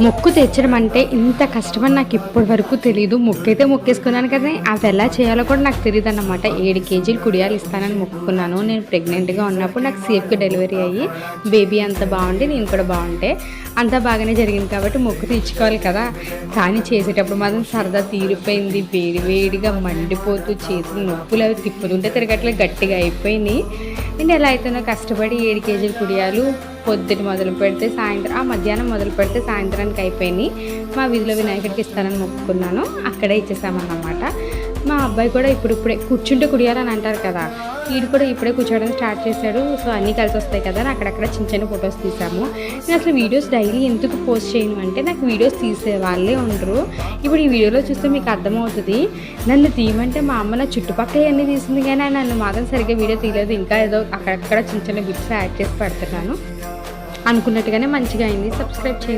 మొక్కు తెచ్చడం అంటే ఇంత కష్టమని నాకు ఇప్పటి వరకు తెలియదు. మొక్కైతే మొక్కేసుకున్నాను కదా, అది ఎలా చేయాలో కూడా నాకు తెలియదు అన్నమాట. 7 కేజీలు కుడియాలు ఇస్తానని మొక్కుకున్నాను. నేను ప్రెగ్నెంట్గా ఉన్నప్పుడు నాకు సేఫ్గా డెలివరీ అయ్యి బేబీ అంత బాగుండి నేను కూడా బాగుంటే అంతా బాగానే జరిగింది కాబట్టి మొక్కు తీర్చుకోవాలి కదా. కానీ చేసేటప్పుడు మాత్రం సరదా తీరిపోయింది. వేడిగా మండిపోతూ చేతులు నొప్పులు అవి తిప్పుతుంటే తిరగట్లే గట్టిగా అయిపోయినాయి. నేను ఎలా అయితేనో కష్టపడి 7 కేజీలు కుడియాలు పొద్దున మొదలు పెడితే సాయంత్రం మధ్యాహ్నం మొదలు పెడితే సాయంత్రానికి అయిపోయినాయి. మా వీధిలో వినాయకుడికి ఇస్తానని మొక్కుకున్నాను, అక్కడే ఇచ్చేసామన్నమాట. మా అబ్బాయి కూడా ఇప్పుడిప్పుడే కూర్చుంటే కుడియాలని అంటారు కదా, వీడు కూడా ఇప్పుడే కూర్చోవడం స్టార్ట్ చేశాడు. సో అన్నీ కలిసి వస్తాయి కదా అని అక్కడక్కడ చిన్న ఫొటోస్ తీసాము. నేను అసలు వీడియోస్ డైలీ ఎందుకు పోస్ట్ చేయను అంటే నాకు వీడియోస్ తీసే వాళ్ళే ఉండరు. ఇప్పుడు ఈ వీడియోలో చూస్తే మీకు అర్థమవుతుంది. నన్ను తీయమంటే మా అమ్మ నా చుట్టుపక్కల అన్నీ తీసింది కానీ నన్ను మాత్రం సరిగ్గా వీడియో తీయలేదు. ఇంకా ఏదో అక్కడక్కడ చిన్న బిట్స్ యాడ్ చేసి పెడుతున్నాను. అనుకున్నట్టుగానే మంచిగా అయింది. సబ్స్క్రైబ్ చేయండి.